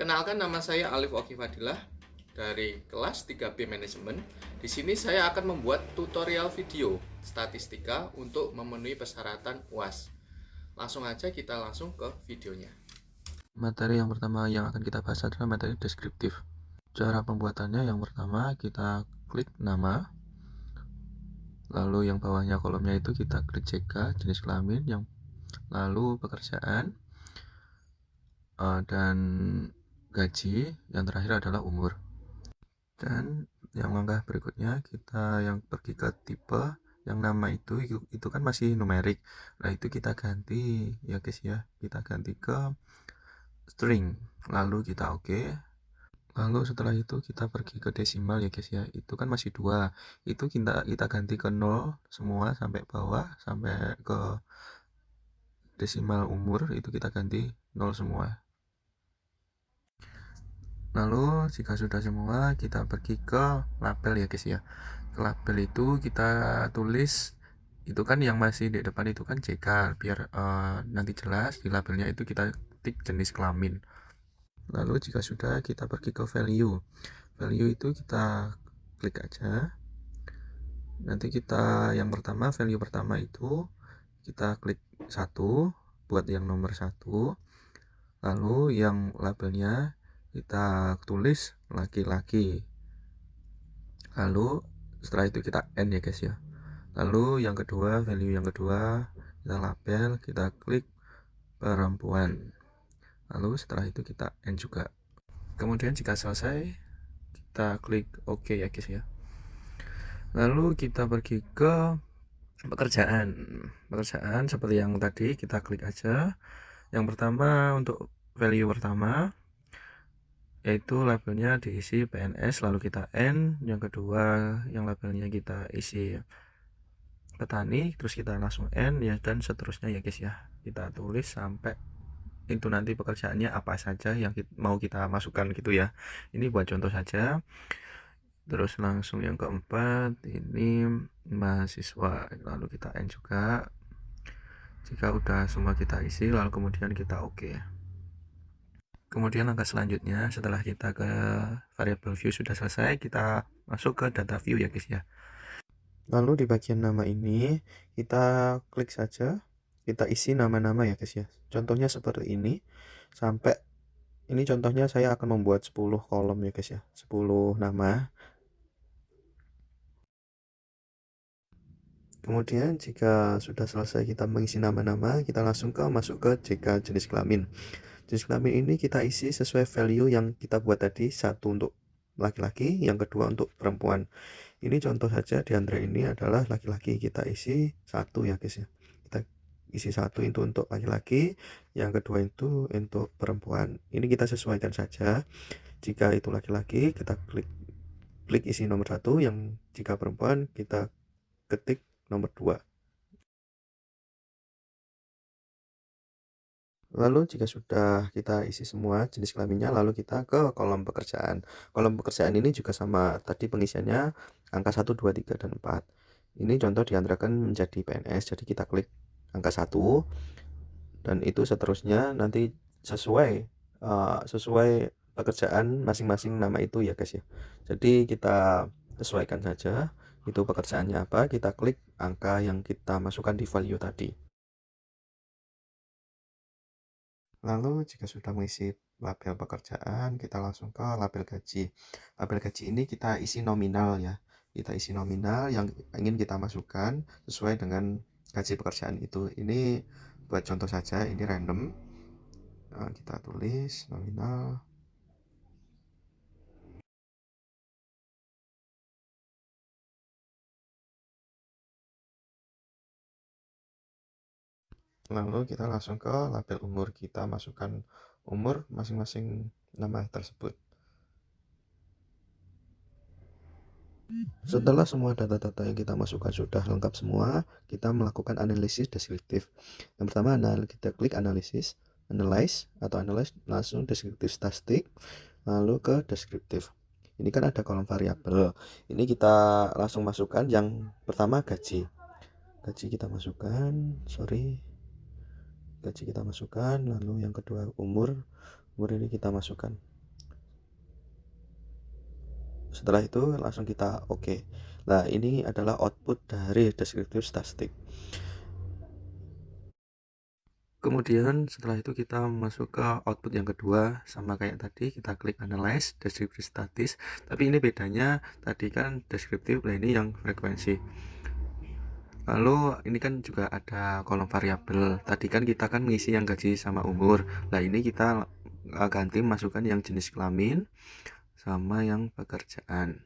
Perkenalkan, nama saya Alif Oki Fadilah dari kelas 3B Manajemen. Di sini saya akan membuat tutorial video statistika untuk memenuhi persyaratan UAS. Langsung aja kita langsung ke videonya. Materi yang pertama yang akan kita bahas adalah materi deskriptif. Cara pembuatannya yang pertama kita klik nama, lalu yang bawahnya kolomnya itu kita klik CK, jenis kelamin, lalu pekerjaan, dan gaji, yang terakhir adalah umur. Dan yang langkah berikutnya kita yang pergi ke tipe, yang nama itu kan masih numerik. Nah itu kita ganti ya guys ya, kita ganti ke string, lalu kita oke. Lalu setelah itu kita pergi ke desimal ya guys ya, itu kan masih 2, itu kita ganti ke 0 semua sampai bawah, sampai ke desimal umur itu kita ganti 0 semua. Lalu jika sudah semua kita pergi ke label ya guys ya. Ke label itu kita tulis, itu kan yang masih di depan itu kan CK, biar nanti jelas di labelnya itu kita tik jenis kelamin. Lalu jika sudah kita pergi ke value itu kita klik aja. Nanti kita yang pertama, value pertama itu kita klik 1 buat yang nomor 1. Lalu yang labelnya kita tulis laki-laki. Lalu setelah itu kita end ya guys ya. Lalu yang kedua, value yang kedua kita label, kita klik perempuan. Lalu setelah itu kita end juga. Kemudian jika selesai kita klik OK ya guys ya. Lalu kita pergi ke pekerjaan seperti yang tadi, kita klik aja. Yang pertama, untuk value pertama yaitu labelnya diisi PNS, lalu kita end. Yang kedua yang labelnya kita isi petani, terus kita langsung end ya, dan seterusnya ya guys ya. Kita tulis sampai itu nanti pekerjaannya apa saja yang mau kita masukkan gitu ya. Ini buat contoh saja. Terus langsung yang keempat, ini mahasiswa, lalu kita end juga. Jika udah semua kita isi, lalu kemudian kita oke. Kemudian langkah selanjutnya, setelah kita ke variable view sudah selesai, kita masuk ke data view ya guys ya. Lalu di bagian nama ini kita klik saja, kita isi nama-nama ya guys ya. Contohnya seperti ini. Sampai ini contohnya saya akan membuat 10 kolom ya guys ya, 10 nama. Kemudian jika sudah selesai kita mengisi nama-nama, kita langsung masuk ke JK jenis kelamin. Jenis kelamin ini kita isi sesuai value yang kita buat tadi, 1 untuk laki-laki, yang kedua untuk perempuan. Ini contoh saja, di antara ini adalah laki-laki, kita isi 1 ya guys ya. Kita isi 1 itu untuk laki-laki, yang kedua itu untuk perempuan. Ini kita sesuaikan saja. Jika itu laki-laki kita klik isi nomor 1, yang jika perempuan kita ketik nomor 2. Lalu jika sudah kita isi semua jenis kelaminnya, lalu kita ke kolom pekerjaan. Kolom pekerjaan ini juga sama tadi pengisiannya, angka 1, 2, 3, dan 4. Ini contoh diantarakan menjadi PNS, jadi kita klik angka 1, dan itu seterusnya nanti sesuai pekerjaan masing-masing nama itu ya guys ya. Jadi kita sesuaikan saja itu pekerjaannya apa, kita klik angka yang kita masukkan di value tadi. Lalu jika sudah mengisi label pekerjaan, kita langsung ke label gaji. Label gaji ini kita isi nominal ya. Kita isi nominal yang ingin kita masukkan sesuai dengan gaji pekerjaan itu. Ini buat contoh saja, ini random. Nah, kita tulis nominal. Lalu kita langsung ke label umur, kita masukkan umur masing-masing nama tersebut. Setelah semua data-data yang kita masukkan sudah lengkap semua, kita melakukan analisis deskriptif. Yang pertama, kita klik analyze, langsung deskriptif statistik, lalu ke deskriptif. Ini kan ada kolom variabel. Ini kita langsung masukkan yang pertama gaji. Gaji kita masukkan, gaji kita masukkan, lalu yang kedua umur ini kita masukkan. Setelah itu langsung kita oke. Nah, ini adalah output dari deskriptif statistik. Kemudian setelah itu kita masuk ke output yang kedua, sama kayak tadi kita klik analyze deskriptif statis, tapi ini bedanya tadi kan deskriptif, nah ini yang frekuensi. Lalu ini kan juga ada kolom variabel. Tadi kan kita kan mengisi yang gaji sama umur. Nah, ini kita ganti masukkan yang jenis kelamin sama yang pekerjaan.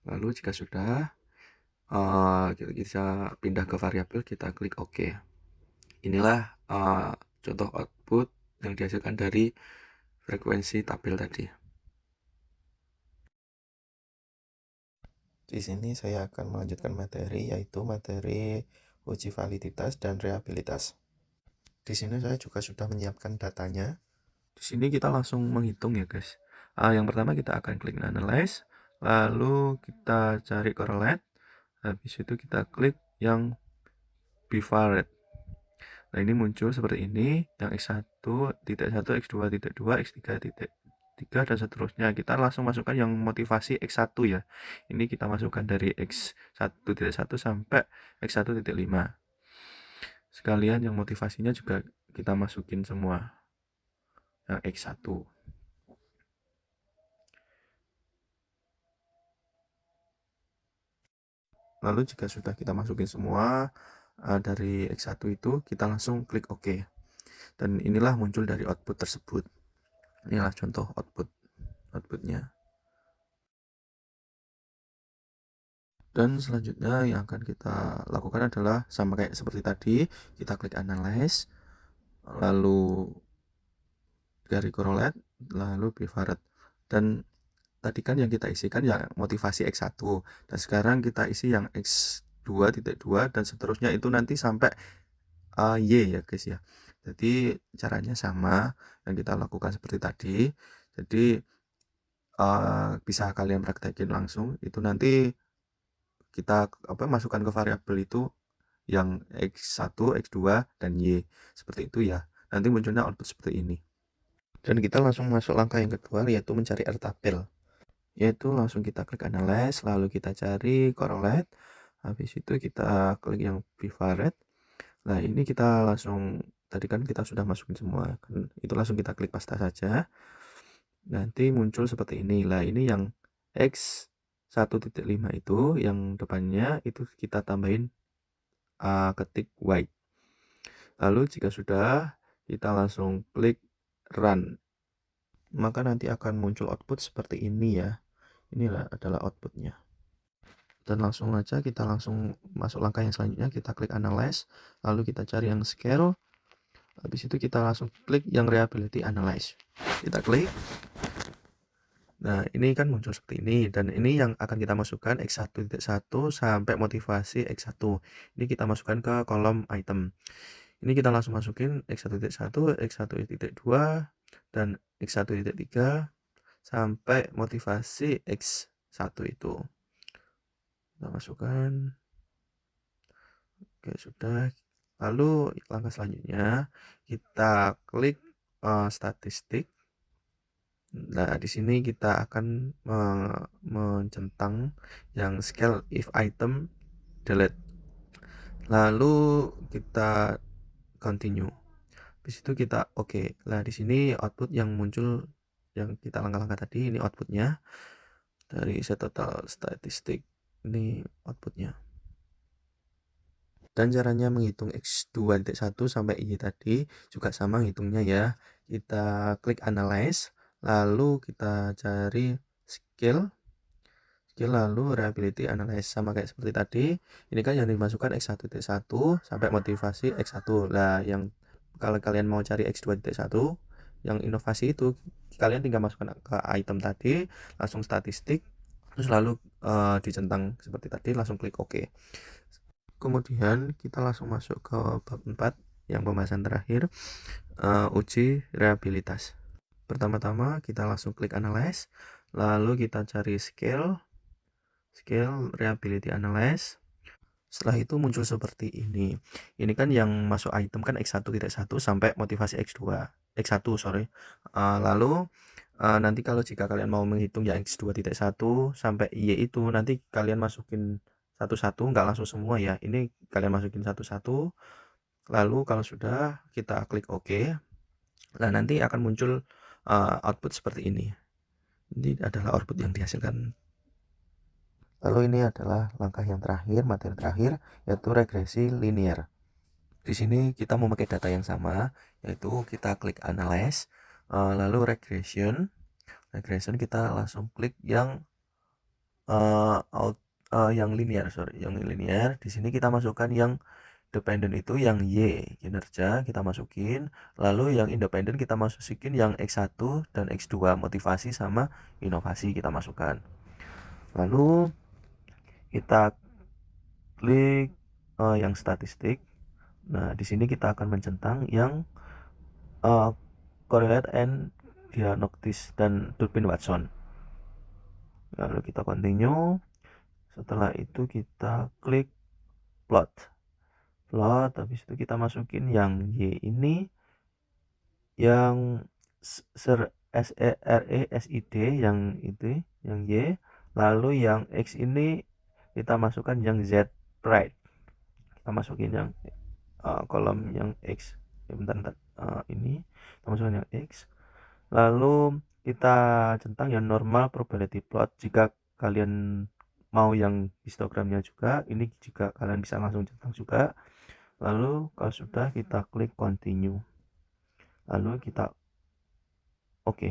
Lalu jika sudah kita bisa pindah ke variabel, kita klik OK. Inilah contoh output yang dihasilkan dari frekuensi tabel tadi. Di sini saya akan melanjutkan materi, yaitu materi uji validitas dan reliabilitas. Di sini saya juga sudah menyiapkan datanya. Di sini kita langsung menghitung ya guys. Yang pertama kita akan klik analyze, lalu kita cari correlate, habis itu kita klik yang bivariate. Nah, ini muncul seperti ini, yang x1.1, x2.2, x3.3, dan seterusnya. Kita langsung masukkan yang motivasi x1 ya. Ini kita masukkan dari x1.1 sampai x1.5. Sekalian yang motivasinya juga kita masukin semua. Yang x1. Lalu jika sudah kita masukin semua dari x1 itu, kita langsung klik OK. Dan inilah muncul dari output tersebut. Inilah contoh outputnya. Dan selanjutnya yang akan kita lakukan adalah sama kayak seperti tadi, kita klik analyze, lalu dari correlate, lalu bivariate. Dan tadi kan yang kita isikan yang motivasi x1, dan sekarang kita isi yang x2.2 dan seterusnya, itu nanti sampai y ya guys ya. Jadi caranya sama yang kita lakukan seperti tadi. Jadi bisa kalian praktekin langsung. Itu nanti kita masukkan ke variabel itu yang x1, x2, dan y. Seperti itu ya. Nanti munculnya output seperti ini. Dan kita langsung masuk langkah yang kedua, yaitu mencari R tabel. Yaitu langsung kita klik analyze, lalu kita cari correlate. Habis itu kita klik yang bivariate. Nah, ini kita langsung, tadi kan kita sudah masukin semua, kan itu langsung kita klik paste saja. Nanti muncul seperti ini. Nah, ini yang x1.5 itu yang depannya itu kita tambahin ketik white. Lalu jika sudah, kita langsung klik run. Maka nanti akan muncul output seperti ini ya. Inilah adalah outputnya. Dan langsung aja kita langsung masuk langkah yang selanjutnya, kita klik analyze, lalu kita cari yang scale, habis itu kita langsung klik yang reliability analyze, kita klik. Nah, ini kan muncul seperti ini, dan ini yang akan kita masukkan x1.1 sampai motivasi x1. Ini kita masukkan ke kolom item. Ini kita langsung masukin x1.1, x1.2, dan x1.3 sampai motivasi x1 itu. Kita masukkan. Oke, sudah. Lalu langkah selanjutnya kita klik statistik. Nah, di sini kita akan mencentang yang scale if item delete. Lalu kita continue. Habis itu kita oke. Nah, di sini output yang muncul yang kita langkah-langkah tadi, ini outputnya dari set total statistik. Ini outputnya. Dan caranya menghitung x2.1 sampai y tadi juga sama hitungnya ya. Kita klik analyze, lalu kita cari scale, lalu reliability analyze, sama kayak seperti tadi. Ini kan yang dimasukkan x1.1 sampai motivasi x1. Nah, yang kalau kalian mau cari x2.1 yang inovasi itu, kalian tinggal masukkan ke item tadi, langsung statistik, terus lalu dicentang seperti tadi, langsung klik OK. Kemudian kita langsung masuk ke bab 4 yang pembahasan terakhir, uji reliabilitas. Pertama-tama kita langsung klik analyze, lalu kita cari scale reliability analyze. Setelah itu muncul seperti ini. Ini kan yang masuk item kan x1.1 sampai motivasi x1 sorry. Lalu nanti kalau jika kalian mau menghitung yang X2.1 sampai Y itu nanti kalian masukin satu-satu, nggak langsung semua ya. Ini kalian masukin satu-satu, lalu kalau sudah kita klik OK. Nah, nanti akan muncul output seperti ini. Ini adalah output yang dihasilkan. Lalu ini adalah langkah yang terakhir, materi terakhir, yaitu regresi linear. Di sini kita memakai data yang sama, yaitu kita klik analyze, lalu regression kita langsung klik yang yang linear, yang linear. Di sini kita masukkan yang dependent itu yang Y, kinerja kita masukin, lalu yang independent kita masukin yang X1 dan X2, motivasi sama inovasi kita masukkan. Lalu kita klik yang statistik. Nah, di sini kita akan mencentang yang correlate and diagnostics dan Durbin-Watson. Lalu kita continue. Setelah itu kita klik plot, habis itu kita masukin yang Y ini, yang RESID yang itu, yang Y, lalu yang X ini kita masukkan yang Z pride, kita masukin yang kolom yang X ya, bentar, ini kita masukkan yang X, lalu kita centang yang normal probability plot. Jika kalian mau yang histogramnya juga, ini juga kalian bisa langsung centang juga. Lalu kalau sudah kita klik continue, lalu kita oke.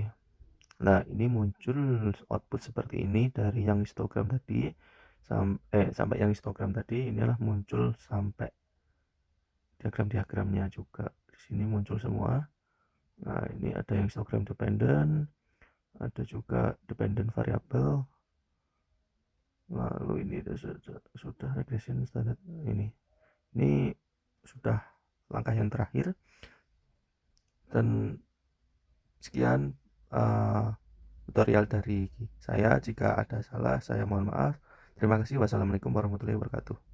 Nah, ini muncul output seperti ini dari yang histogram tadi sampai yang histogram tadi. Inilah muncul sampai diagram-diagramnya juga di sini muncul semua. Nah, ini ada yang histogram dependent, ada juga dependent variable. Lalu ini sudah regression standard. Ini sudah langkah yang terakhir. Dan sekian tutorial dari saya. Jika ada salah, saya mohon maaf. Terima kasih. Wassalamualaikum warahmatullahi wabarakatuh.